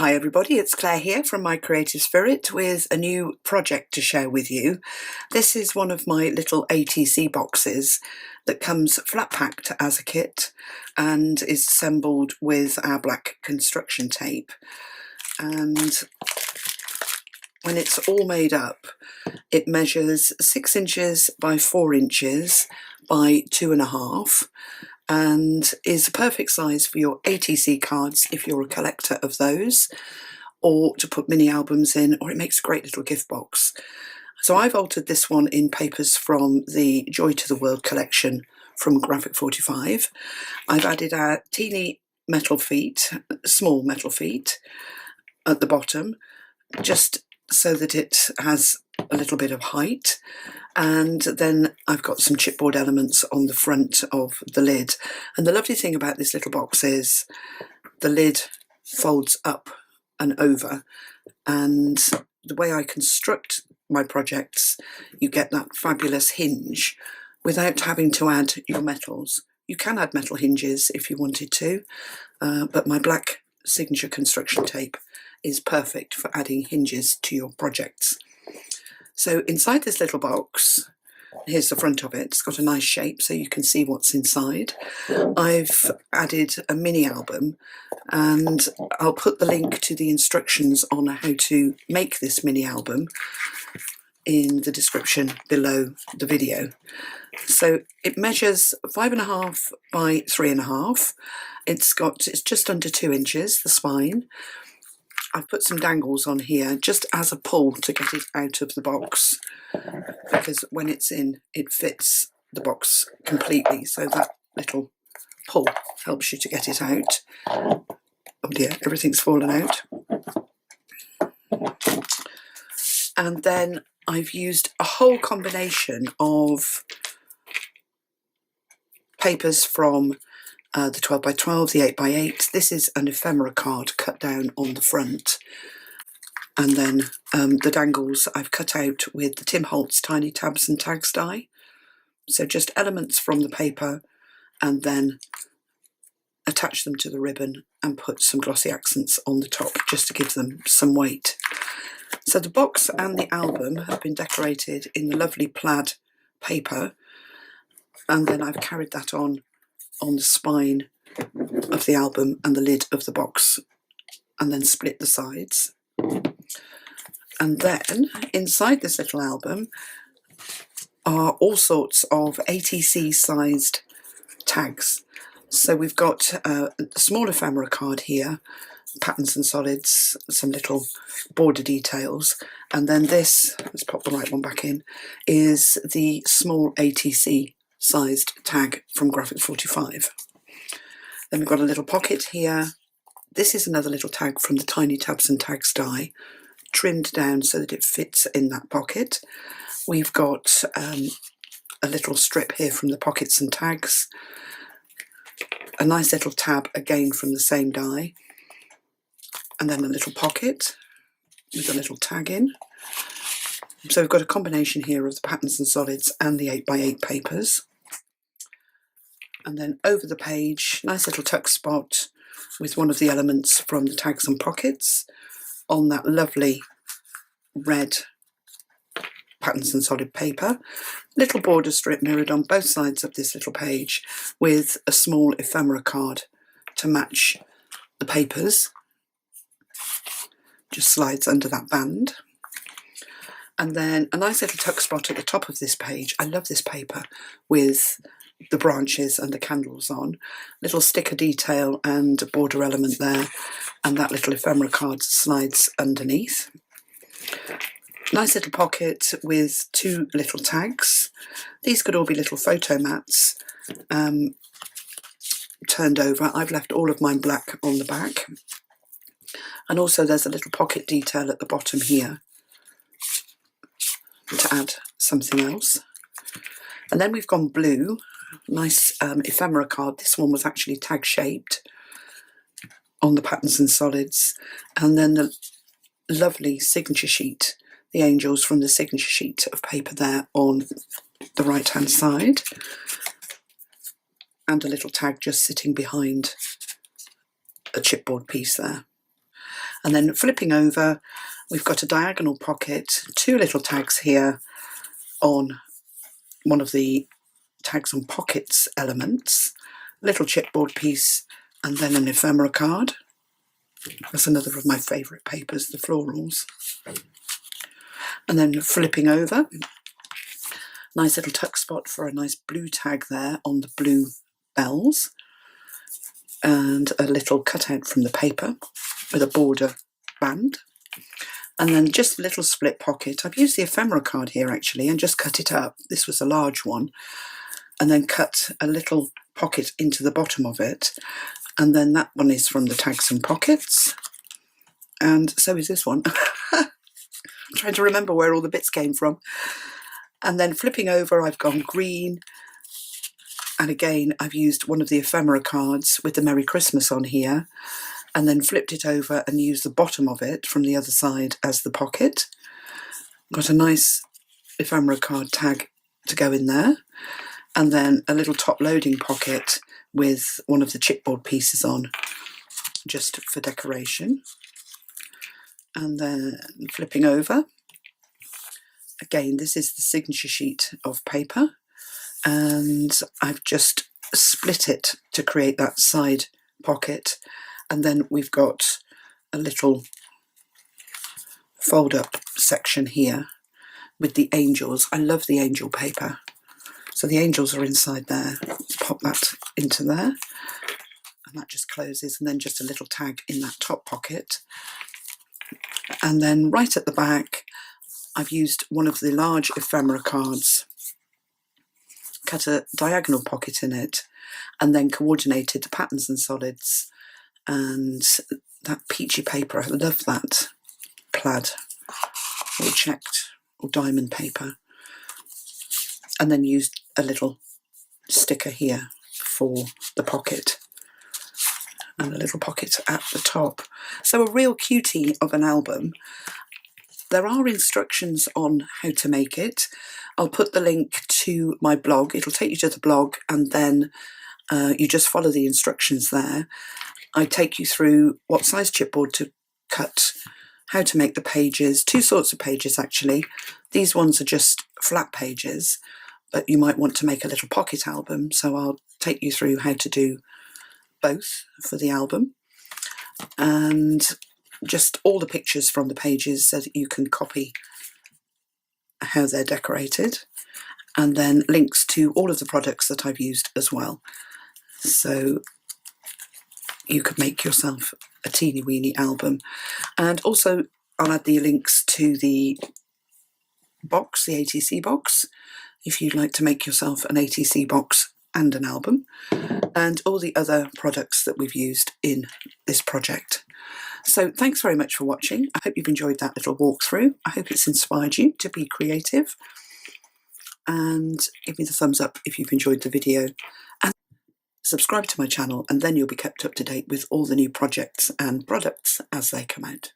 Hi everybody, it's Claire here from My Creative Spirit with a new project to share with you. This is one of my little ATC boxes that comes flat packed as a kit and is assembled with our black construction tape. And when it's all made up, it measures 6 inches by 4 inches by 2.5 and is a perfect size for your ATC cards if you're a collector of those, or to put mini albums in, or it makes a great little gift box. So I've altered this one in papers from the Joy to the World collection from Graphic 45. I've added our teeny metal feet, small metal feet at the bottom, just so that it has a little bit of height, and then I've got some chipboard elements on the front of the lid. And the lovely thing about this little box is the lid folds up and over, and the way I construct my projects, you get that fabulous hinge without having to add your metals. You can add metal hinges if you wanted to, but my black signature construction tape is perfect for adding hinges to your projects. So inside this little box, here's the front of it, it's got a nice shape so you can see what's inside. I've added a mini album, and I'll put the link to the instructions on how to make this mini album in the description below the video. So it measures 5.5 by 3.5. It's just under 2 inches, the spine. I've put some dangles on here just as a pull to get it out of the box, because when it's in, it fits the box completely. So that little pull helps you to get it out. Oh dear, everything's fallen out. And then I've used a whole combination of papers from the 12 by 12, the 8 by 8. This is an ephemera card cut down on the front. And then the dangles I've cut out with the Hotz Tiny Tabs and Tags die. So just elements from the paper, and then attach them to the ribbon and put some glossy accents on the top just to give them some weight. So the box and the album have been decorated in the lovely plaid paper, and then I've carried that on the spine of the album and the lid of the box, and then split the sides. And then inside this little album are all sorts of ATC sized tags. So we've got a small ephemera card here, patterns and solids, some little border details, and then this, let's pop the right one back in, is the small ATC sized tag from Graphic 45. Then we've got a little pocket here. This is another little tag from the Tiny Tabs and Tags die, trimmed down so that it fits in that pocket. We've got a little strip here from the pockets and tags, a nice little tab again from the same die, and then a little pocket with a little tag in. So we've got a combination here of the patterns and solids and the 8 by 8 papers. And then over the page, nice little tuck spot with one of the elements from the tags and pockets on that lovely red patterns and solid paper. Little border strip mirrored on both sides of this little page with a small ephemera card to match the papers. Just slides under that band. And then a nice little tuck spot at the top of this page. I love this paper with the branches and the candles on. Little sticker detail and a border element there, and that little ephemera card slides underneath. Nice little pocket with 2 little tags. These could all be little photo mats turned over. I've left all of mine black on the back. And also there's a little pocket detail at the bottom here to add something else. And then we've gone blue. Nice ephemera card. This one was actually tag shaped on the patterns and solids, and then the lovely signature sheet, the angels from the signature sheet of paper there on the right hand side, and a little tag just sitting behind a chipboard piece there. And then flipping over, we've got a diagonal pocket, 2 little tags here on one of the tags and pockets elements, little chipboard piece, and then an ephemera card. That's another of my favourite papers, the florals. And then flipping over, nice little tuck spot for a nice blue tag there on the blue bells, and a little cutout from the paper with a border band. And then just a little split pocket. I've used the ephemera card here actually and just cut it up. This was a large one. And then cut a little pocket into the bottom of it. And then that one is from the tags and pockets. And so is this one. I'm trying to remember where all the bits came from. And then flipping over, I've gone green. And again, I've used one of the ephemera cards with the Merry Christmas on here. And then flipped it over and used the bottom of it from the other side as the pocket. Got a nice ephemera card tag to go in there. And then a little top loading pocket with one of the chipboard pieces on, just for decoration. And then flipping over. Again, this is the signature sheet of paper. And I've just split it to create that side pocket. And then we've got a little fold up section here with the angels. I love the angel paper. So the angels are inside there. Let's pop that into there. And that just closes. And then just a little tag in that top pocket. And then right at the back, I've used one of the large ephemera cards, cut a diagonal pocket in it, and then coordinated the patterns and solids. And that peachy paper, I love that plaid or checked or diamond paper. And then used a little sticker here for the pocket and a little pocket at the top. So a real cutie of an album. There are instructions on how to make it. I'll put the link to my blog. It'll take you to the blog, and then you just follow the instructions there. I take you through what size chipboard to cut, how to make the pages, 2 sorts of pages actually. These ones are just flat pages, but you might want to make a little pocket album, so I'll take you through how to do both for the album. And just all the pictures from the pages so that you can copy how they're decorated, and then links to all of the products that I've used as well. So you could make yourself a teeny weeny album. And also I'll add the links to the box, the ATC box, if you'd like to make yourself an ATC box and an album, and all the other products that we've used in this project. So thanks very much for watching. I hope you've enjoyed that little walkthrough. I hope it's inspired you to be creative, and give me the thumbs up if you've enjoyed the video. And subscribe to my channel, and then you'll be kept up to date with all the new projects and products as they come out.